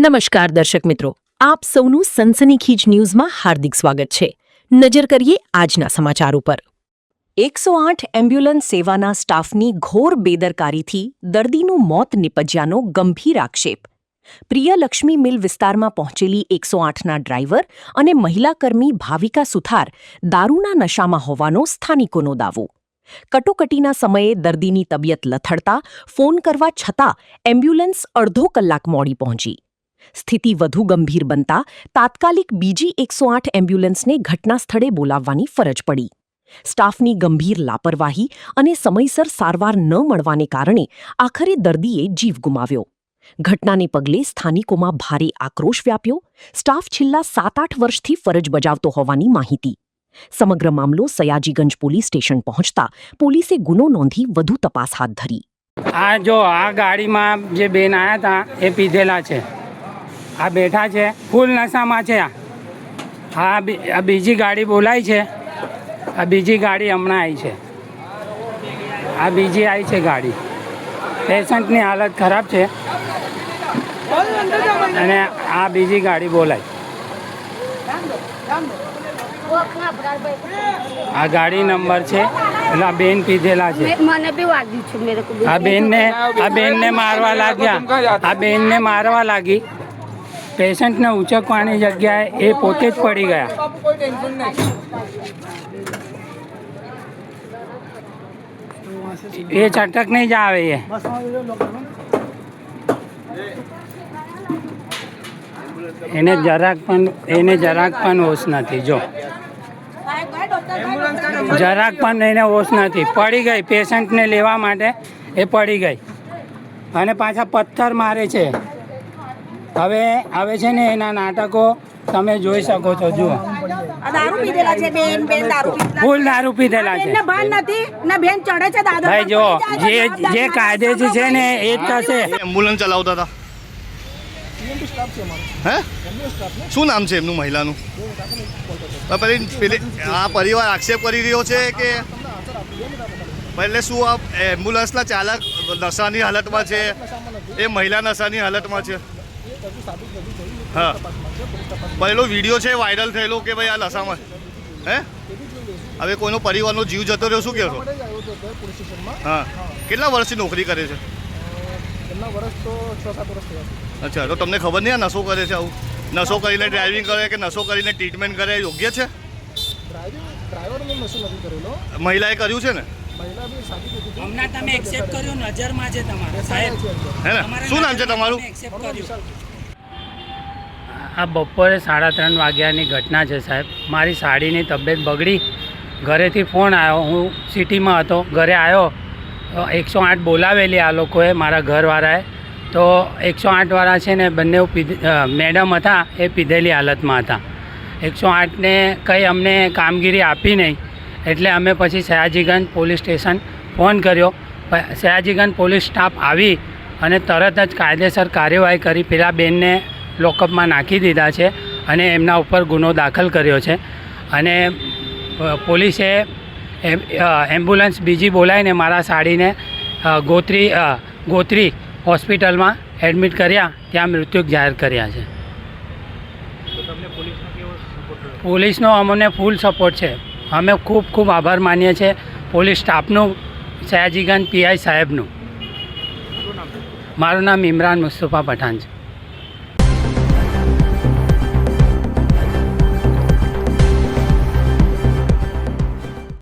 નમસ્કાર દર્શક મિત્રો, આપ સૌનું સનસનીખીજ ન્યૂઝમાં હાર્દિક સ્વાગત છે। નજર કરીએ આજના સમાચાર ઉપર। 108 એમ્બ્યુલન્સ સેવાના સ્ટાફની ઘોર બેદરકારીથી દર્દીનું મોત નિપજ્યાનો ગંભીર આક્ષેપ। પ્રિયલક્ષ્મી મિલ વિસ્તારમાં પહોંચેલી 108ના ડ્રાઈવર અને મહિલા કર્મી ભાવિકા સુથાર દારૂના નશામાં હોવાનો સ્થાનિકોનો દાવો। કટોકટીના સમયે દર્દીની તબિયત લથડતા ફોન કરવા છતાં એમ્બ્યુલન્સ અડધો કલાક મોડી પહોંચી। સ્થિતિ વધુ ગંભીર બનતા તાત્કાલિક બીજી 108 એમ્બ્યુલન્સને ઘટના સ્થળે બોલાવવાની ફરજ પડી। સ્ટાફની ગંભીર લાપરવાહી અને સમયસર સારવાર ન મળવાને કારણે આખરે દર્દીએ જીવ ગુમાવ્યો। ઘટનાને પગલે સ્થાનિકોમાં ભારે આક્રોશ વ્યાપ્યો। સ્ટાફ છેલ્લા 7-8 વર્ષથી ફરજ બજાવતો હોવાની માહિતી। સમગ્ર મામલો સયાજીગંજ પોલીસ સ્ટેશન પહોંચતા પોલીસે ગુનો નોંધી વધુ તપાસ હાથ ધરી। આ ગાડીમાં જે બેન આવ્યા હતા એ પીધેલા છે, આ બેઠા છે, ફૂલ નશામાં છે। આ બીજી ગાડી બોલાઈ છે, આ બીજી ગાડી હમણાં આવી છે, આ બીજી આવી છે ગાડી। પેશન્ટની હાલત ખરાબ છે અને આ બીજી ગાડી બોલાઈ। આ ગાડી નંબર છે એટલે આ બેન પીધેલા છે। આ બેનને મારવા લાગ્યા, આ બેનને મારવા લાગી। પેશન્ટને ઉચકવાની જગ્યાએ એ પોતે જ પડી ગયા। એ ચટક નહીં જ આવે, એને જરાક પણ હોશ નથી। જો જરાક પણ એને હોશ નથી, પડી ગઈ। પેશન્ટને લેવા માટે એ પડી ગઈ અને પાછા પથ્થર મારે છે। હવે છે ને એના નાટકો તમે જોઈ શકો છો। જુઓ, દારૂ પીધેલા છે, બેન દારૂ ફૂલ દારૂ પીધેલા છે। એને ભાન નથી ને બેન ચડે છે દાદા। ભાઈ જો જે કાયદેસર છે ને એ જ થશે। એમ્બ્યુલન્સ ચલાવતા હતા, હે? શું નામ છે એમનું, મહિલાનું? પેલી આ પરિવાર આક્ષેપ કરી રહ્યો છે કે એટલે શું આ એમ્બ્યુલન્સના ચાલક નશાની હાલતમાં છે, એ મહિલા નશાની હાલતમાં છે? હા, પેલો વિડીયો છે વાયરલ થયેલો કે ભાઈ આ નશામાં, હે? હવે કોઈનો પરિવારનો જીવ જતો રહ્યો, શું કહેશો? હા, કેટલા વર્ષથી નોકરી કરે છે? અચ્છા, તો તમને ખબર નહીં આ નશો કરે છે? આવું નશો કરીને ડ્રાઇવિંગ કરે કે નશો કરીને ટ્રીટમેન્ટ કરે યોગ્ય છે? મહિલાએ કર્યું છે ને? હમણાં તમે એક્સેપ્ટ કર્યું, નજરમાં છે તમારે સાહેબ, હે ને? શું નામ છે તમારું? આ બપોરે 3:30 વાગ્યાની ઘટના છે સાહેબ। મારી સાડીની તબિયત બગડી, ઘરેથી ફોન આવ્યો, હું સિટીમાં હતો, ઘરે આવ્યો 108 બોલાવેલી આ લોકોએ, મારા ઘરવાળાએ। તો 108વાળા છે ને બંને મેડમ હતા એ પીધેલી હાલતમાં હતા। 108ને કંઈ અમને કામગીરી આપી નહીં, એટલે અમે પછી સયાજીગંજ પોલીસ સ્ટેશન ફોન કર્યો। સયાજીગંજ પોલીસ સ્ટાફ આવી અને તરત જ કાયદેસર કાર્યવાહી કરી પેલા બેનને લોકઅપમાં નાખી દીધા છે અને એમના ઉપર ગુનો દાખલ કર્યો છે। અને પોલીસે એમ્બ્યુલન્સ બીજી બોલાવીને મારા સાડીને ગોત્રી હોસ્પિટલમાં એડમિટ કર્યા, ત્યાં મૃત્યુ જાહેર કર્યા છે। પોલીસનો અમને ફૂલ સપોર્ટ છે। અમે ખૂબ ખૂબ આભાર માનીએ છીએ પોલીસ સ્ટાફનું, સયાજીગંજ પીઆઈ સાહેબનું। મારું નામ ઇમરાન મુસ્તફા પઠાણ છે।